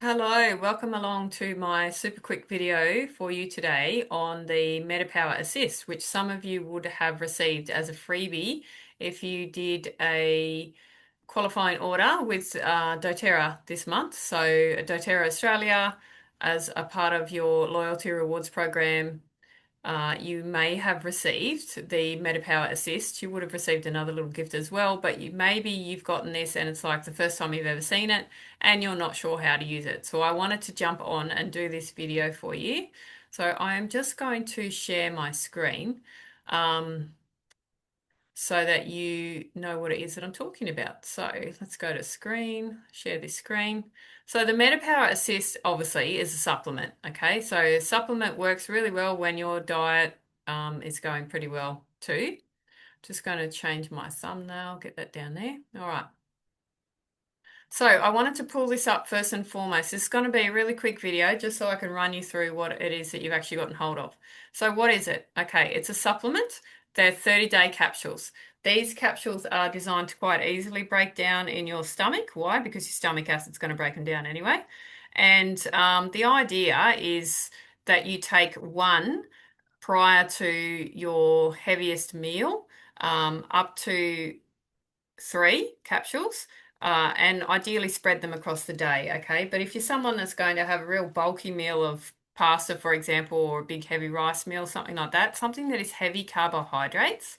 Hello, welcome along to my super quick video for you today on the MetaPWR Assist, which some of you would have received as a freebie if you did a qualifying order with doTERRA this month. So doTERRA Australia, as a part of your loyalty rewards program, you may have received the MetaPWR Assist. You would have received another little gift as well, but maybe you've gotten this and it's like the first time you've ever seen it and you're not sure how to use it. So I wanted to jump on and do this video for you. So I am just going to share my screen. So that you know what it is that I'm talking about. So let's go to screen, share this screen. So the MetaPWR Assist obviously is a supplement, okay? So a supplement works really well when your diet is going pretty well too. Just going to change my thumbnail, get that down there. All right. So I wanted to pull this up first and foremost. This is going to be a really quick video just so I can run you through what it is that you've actually gotten hold of. So what is it? Okay, it's a supplement. They're 30-day capsules. These capsules are designed to quite easily break down in your stomach. Why? Because your stomach acid's going to break them down anyway. And the idea is that you take one prior to your heaviest meal, up to 3 capsules, and ideally spread them across the day, okay? But if you're someone that's going to have a real bulky meal of pasta, for example, or a big heavy rice meal, something like that, something that is heavy carbohydrates,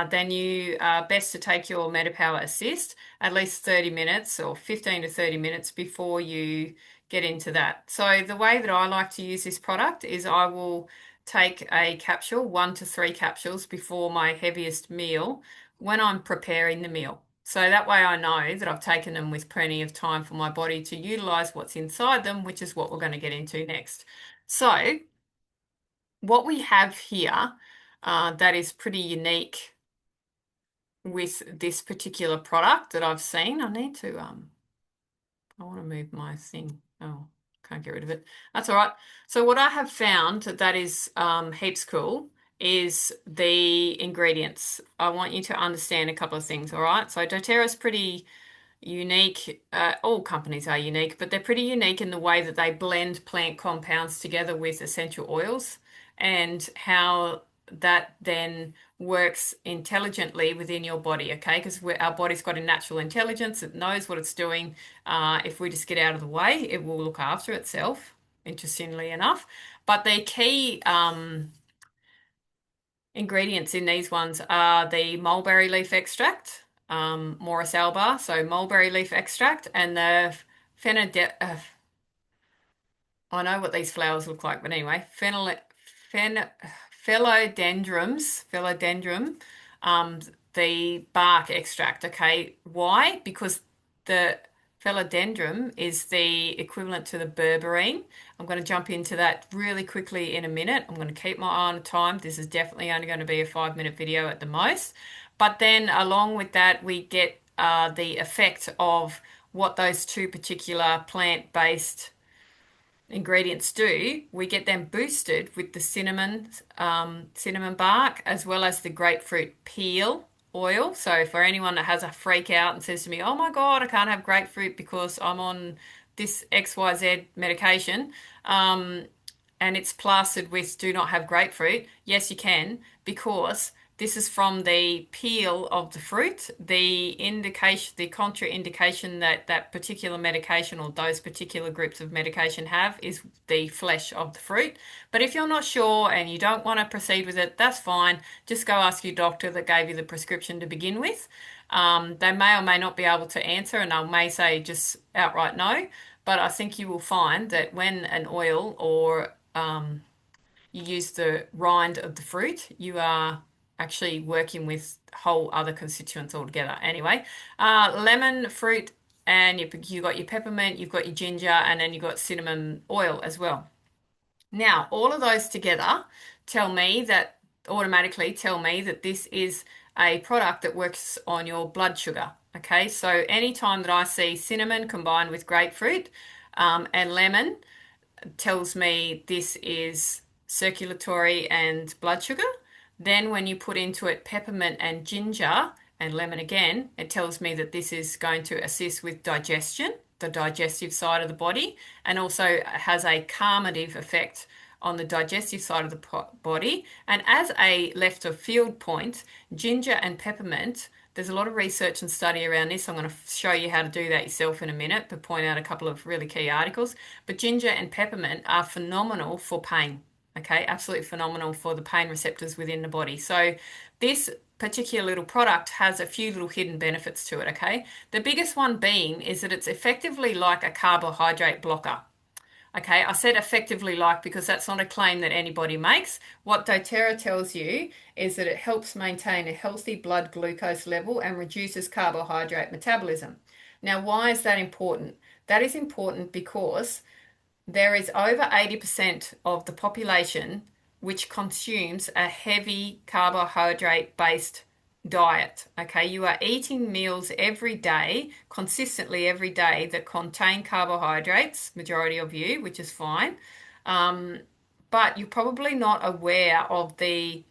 then you are best to take your MetaPWR Assist at least 30 minutes or 15 to 30 minutes before you get into that. So the way that I like to use this product is I will take a capsule, 1 to 3 capsules before my heaviest meal when I'm preparing the meal. So that way I know that I've taken them with plenty of time for my body to utilize what's inside them, which is what we're going to get into next. So what we have here that is pretty unique with this particular product that I've seen, I need to, I want to move my thing. Oh, can't get rid of it. That's all right. So what I have found that is heaps cool is the ingredients. I want you to understand a couple of things, all right? So doTERRA is pretty unique. All companies are unique, but they're pretty unique in the way that they blend plant compounds together with essential oils and how that then works intelligently within your body, okay? Because our body's got a natural intelligence, it knows what it's doing. If we just get out of the way, it will look after itself, interestingly enough. But the key ingredients in these ones are the mulberry leaf extract, Morris alba, so mulberry leaf extract, and the phenode I know what these flowers look like, but anyway, phen philodendron, um, the bark extract. Okay, why? Because the philodendron is the equivalent to the berberine. I'm going to jump into that really quickly in a minute. I'm going to keep my eye on time. This is definitely only going to be a 5-minute video at the most. But then along with that, we get the effect of what those two particular plant-based ingredients do, we get them boosted with the cinnamon bark as well as the grapefruit peel oil. So for anyone that has a freak out and says to me, "Oh my God, I can't have grapefruit because I'm on this XYZ medication," and it's plastered with "do not have grapefruit." Yes, you can, because this is from the peel of the fruit. The indication, the contraindication that that particular medication or those particular groups of medication have is the flesh of the fruit. But if you're not sure and you don't want to proceed with it, that's fine. Just go ask your doctor that gave you the prescription to begin with. They may or may not be able to answer, and they may say just outright no. But I think you will find that when an oil or you use the rind of the fruit, you are actually working with whole other constituents altogether. Anyway, lemon, fruit, and you got your peppermint, you've got your ginger, and then you've got cinnamon oil as well. Now, all of those together tell me that automatically tell me that this is a product that works on your blood sugar. Okay, so anytime that I see cinnamon combined with grapefruit and lemon, tells me this is circulatory and blood sugar. Then when you put into it peppermint and ginger and lemon again, it tells me that this is going to assist with digestion. the digestive side of the body, and also has a calmative effect on the digestive side of the body. And as a left of field point, ginger and peppermint, there's a lot of research and study around this. I'm going to show you how to do that yourself in a minute, but point out a couple of really key articles. But ginger and peppermint are phenomenal for pain. Okay, absolutely phenomenal for the pain receptors within the body. So this particular little product has a few little hidden benefits to it, okay? The biggest one being is that it's effectively like a carbohydrate blocker. Okay, I said effectively like because that's not a claim that anybody makes. What doTERRA tells you is that it helps maintain a healthy blood glucose level and reduces carbohydrate metabolism. Now, why is that important? That is important because there is over 80% of the population which consumes a heavy carbohydrate based diet. Okay, you are eating meals every day, consistently every day, that contain carbohydrates, majority of you, which is fine. Um, but you're probably not aware of the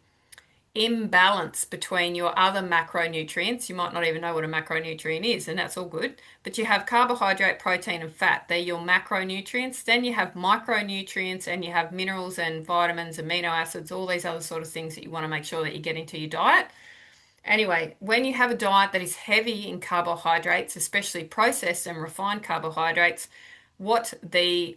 imbalance between your other macronutrients. You might not even know what a macronutrient is, and that's all good. But you have carbohydrate, protein, and fat. They're your macronutrients. Then you have micronutrients, and you have minerals and vitamins, amino acids, all these other sort of things that you want to make sure that you get into your diet. Anyway, when you have a diet that is heavy in carbohydrates, especially processed and refined carbohydrates, what the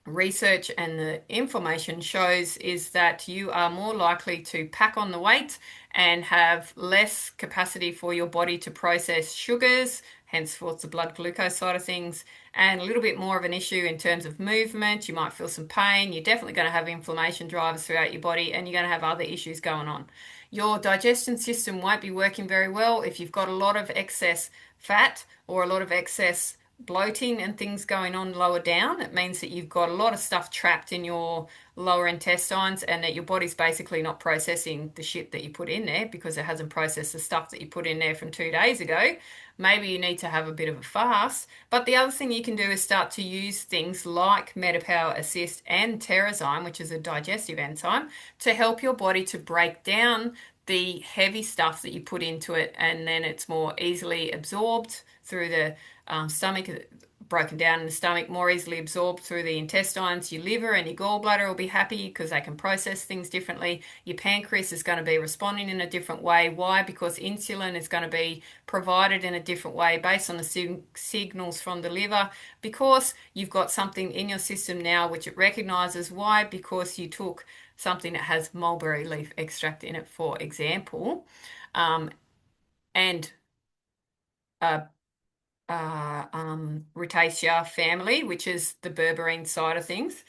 research and the information shows is that you are more likely to pack on the weight and have less capacity for your body to process sugars, henceforth the blood glucose side of things, and a little bit more of an issue in terms of movement. You might feel some pain. You're definitely going to have inflammation drivers throughout your body, and you're going to have other issues going on. Your digestion system won't be working very well if you've got a lot of excess fat or a lot of excess bloating and things going on lower down. It means that you've got a lot of stuff trapped in your lower intestines and that your body's basically not processing the shit that you put in there because it hasn't processed the stuff that you put in there from 2 days ago. Maybe you need to have a bit of a fast. But the other thing you can do is start to use things like MetaPWR Assist and Terrazyme, which is a digestive enzyme, to help your body to break down the heavy stuff that you put into it, and then it's more easily absorbed through the stomach, broken down in the stomach, more easily absorbed through the intestines. Your liver and your gallbladder will be happy because they can process things differently. Your pancreas is going to be responding in a different way. Why? Because insulin is going to be provided in a different way based on the signals from the liver, because you've got something in your system now which it recognizes. Why? Because you took something that has mulberry leaf extract in it, for example, and Rutaceae family, which is the berberine side of things.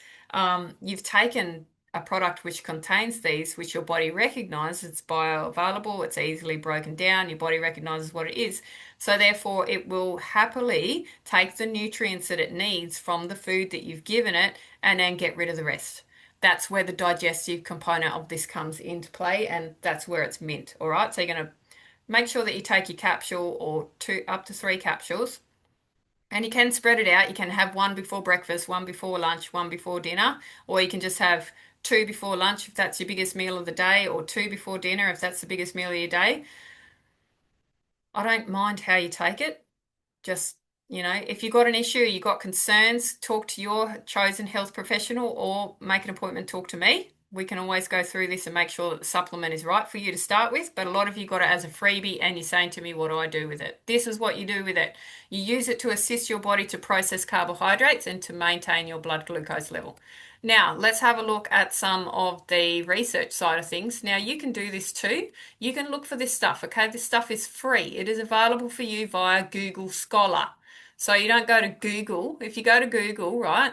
You've taken a product which contains these, which your body recognizes. It's bioavailable, it's easily broken down, your body recognizes what it is. So therefore, it will happily take the nutrients that it needs from the food that you've given it and then get rid of the rest. That's where the digestive component of this comes into play, and that's where it's mint. All right, so you're going to make sure that you take your capsule or two up to 3 capsules, and you can spread it out. You can have one before breakfast, one before lunch, one before dinner, or you can just have 2 before lunch if that's your biggest meal of the day, or 2 before dinner if that's the biggest meal of your day. I don't mind how you take it. Just, if you've got an issue, you've got concerns, talk to your chosen health professional or make an appointment, talk to me. We can always go through this and make sure that the supplement is right for you to start with. But a lot of you got it as a freebie and you're saying to me, what do I do with it? This is what you do with it. You use it to assist your body to process carbohydrates and to maintain your blood glucose level. Now, let's have a look at some of the research side of things. Now, you can do this too. You can look for this stuff, okay? This stuff is free. It is available for you via Google Scholar. So you don't go to Google. If you go to Google, right?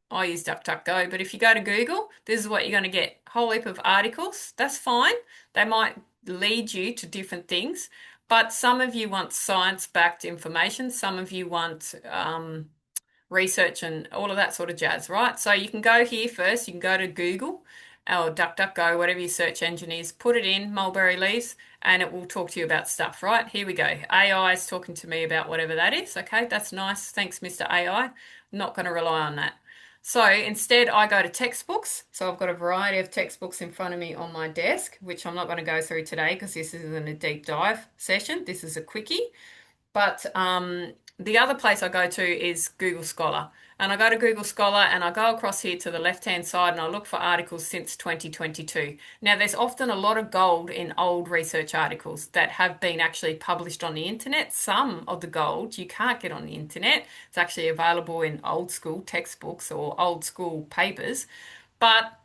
I use DuckDuckGo, but if you go to Google, this is what you're going to get. A whole heap of articles. That's fine. They might lead you to different things, but some of you want science-backed information. Some of you want research and all of that sort of jazz, right? So you can go here first. You can go to Google or DuckDuckGo, whatever your search engine is, put it in mulberry leaves, and it will talk to you about stuff, right? Here we go. AI is talking to me about whatever that is. Okay, that's nice. Thanks, Mr. AI. Not going to rely on that. So instead, I go to textbooks. So I've got a variety of textbooks in front of me on my desk, which I'm not going to go through today because this isn't a deep dive session. This is a quickie. But The other place I go to is Google Scholar. And I go to Google Scholar and I go across here to the left-hand side and I look for articles since 2022. Now, there's often a lot of gold in old research articles that have been actually published on the internet. Some of the gold you can't get on the internet. It's actually available in old school textbooks or old school papers. But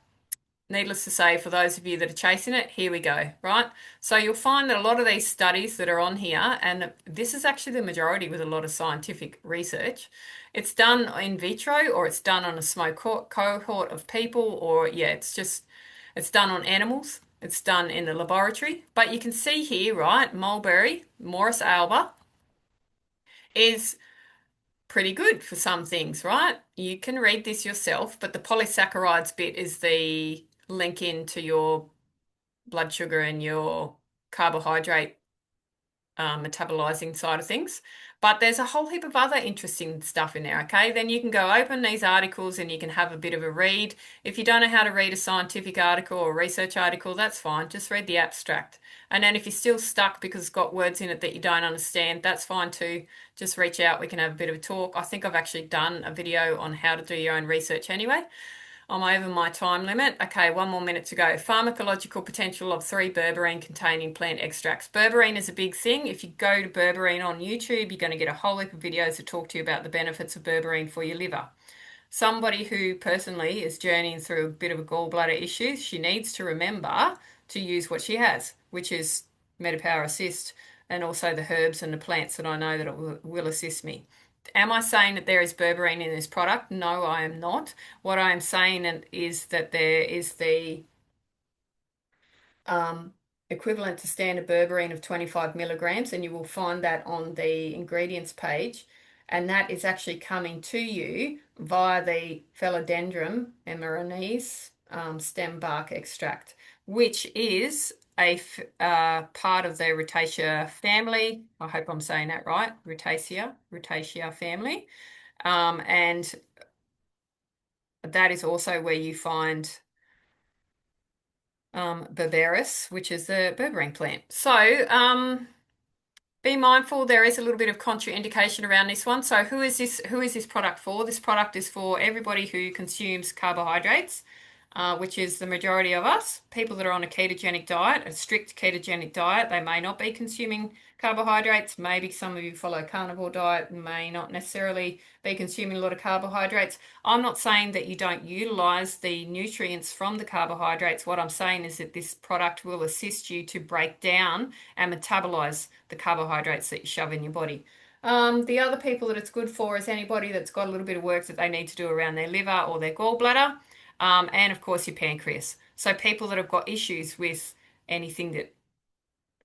needless to say, for those of you that are chasing it, here we go, right? So you'll find that a lot of these studies that are on here, and this is actually the majority with a lot of scientific research, it's done in vitro or it's done on a small cohort of people, or yeah, it's done on animals. It's done in the laboratory. But you can see here, right, mulberry, Morris alba, is pretty good for some things, right? You can read this yourself, but the polysaccharides bit is the link into your blood sugar and your carbohydrate metabolizing side of things. But there's a whole heap of other interesting stuff in there, okay? Then you can go open these articles and you can have a bit of a read. If you don't know how to read a scientific article or a research article, that's fine. Just read the abstract. And then if you're still stuck because it's got words in it that you don't understand, that's fine too. Just reach out. We can have a bit of a talk. I think I've actually done a video on how to do your own research anyway. I'm over my time limit. Okay, 1 more minute to go. Pharmacological potential of 3 berberine containing plant extracts. Berberine is a big thing. If you go to berberine on YouTube, you're going to get a whole heap of videos that talk to you about the benefits of berberine for your liver. Somebody who personally is journeying through a bit of a gallbladder issue, she needs to remember to use what she has, which is MetaPWR Assist and also the herbs and the plants that I know that it will assist me. Am I saying that there is berberine in this product? No, I am not. What I am saying is that there is the um, equivalent to standard berberine of 25 milligrams, and you will find that on the ingredients page. And that is actually coming to you via the Philodendron emeranese stem bark extract, which is part of the Rutaceae family. I hope I'm saying that right. Rutaceae family. And that is also where you find berberis, which is the berberine plant. So be mindful, there is a little bit of contraindication around this one. So who is this product for? This product is for everybody who consumes carbohydrates, which is the majority of us. People that are on a ketogenic diet, a strict ketogenic diet, they may not be consuming carbohydrates. Maybe some of you follow a carnivore diet and may not necessarily be consuming a lot of carbohydrates. I'm not saying that you don't utilize the nutrients from the carbohydrates. What I'm saying is that this product will assist you to break down and metabolize the carbohydrates that you shove in your body. The other people that it's good for is anybody that's got a little bit of work that they need to do around their liver or their gallbladder, and of course your pancreas. So people that have got issues with anything that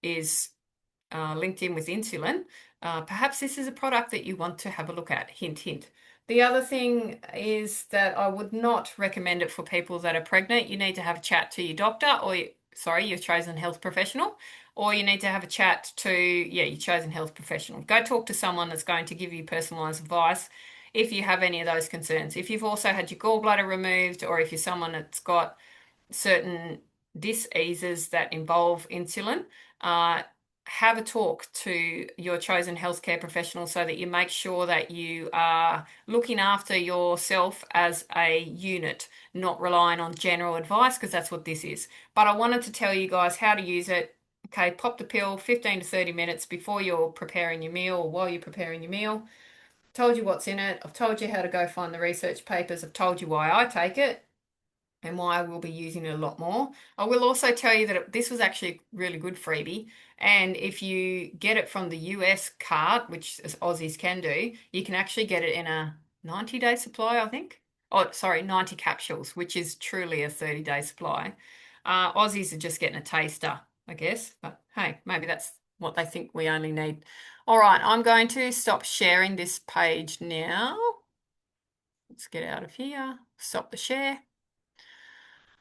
is linked in with insulin, perhaps this is a product that you want to have a look at. Hint, hint. The other thing is that I would not recommend it for people that are pregnant. You need to have a chat to your doctor or, your chosen health professional, or you need to have a chat to, your chosen health professional. Go talk to someone that's going to give you personalized advice if you have any of those concerns. If you've also had your gallbladder removed, or if you're someone that's got certain diseases that involve insulin, have a talk to your chosen healthcare professional so that you make sure that you are looking after yourself as a unit, not relying on general advice, because that's what this is. But I wanted to tell you guys how to use it. Okay, pop the pill 15 to 30 minutes before you're preparing your meal or while you're preparing your meal. Told you what's in it. I've told you how to go find the research papers. I've told you why I take it and why I will be using it a lot more. I will also tell you that this was actually a really good freebie. And if you get it from the US cart, which Aussies can do, you can actually get it in a 90-day supply, I think. Oh, sorry, 90 capsules, which is truly a 30-day supply. Aussies are just getting a taster, I guess. But hey, maybe that's what they think we only need. All right, I'm going to stop sharing this page now. Let's get out of here. Stop the share.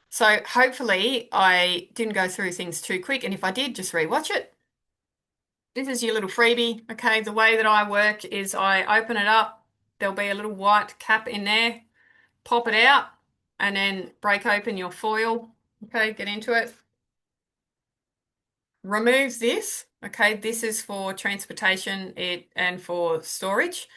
So hopefully I didn't go through things too quick, and if I did, just rewatch it. This is your little freebie. Okay, the way that I work is I open it up, there'll be a little white cap in there, pop it out, and then break open your foil. Okay, get into it. Remove this. Okay, this is for transportation and for storage.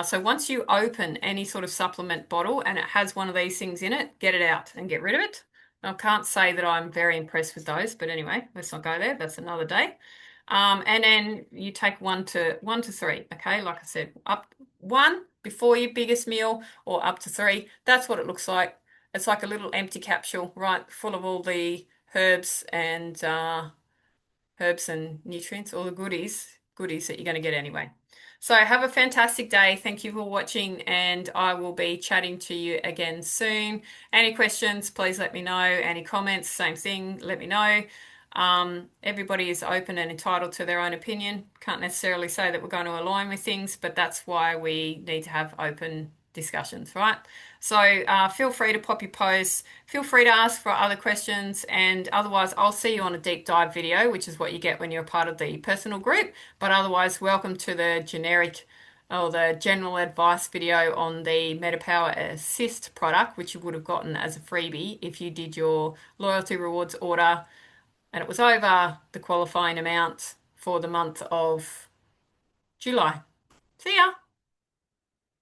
So once you open any sort of supplement bottle and it has one of these things in it, get it out and get rid of it. I can't say that I'm very impressed with those, but anyway, let's not go there. That's another day. And then you take one to three. Okay, like I said, up one before your biggest meal or up to three. That's what it looks like. It's like a little empty capsule, right, full of all the herbs and nutrients, all the goodies that you're going to get anyway. So have a fantastic day. Thank you for watching, and I will be chatting to you again soon. Any questions, please let me know. Any comments, same thing, let me know. Everybody is open and entitled to their own opinion. Can't necessarily say that we're going to align with things, but that's why we need to have open discussions, right? So feel free to pop your posts. Feel free to ask for other questions, and otherwise, I'll see you on a deep dive video, which is what you get when you're a part of the personal group. But otherwise, welcome to the generic or the general advice video on the MetaPWR Assist product, which you would have gotten as a freebie if you did your loyalty rewards order and it was over the qualifying amount for the month of July. See ya!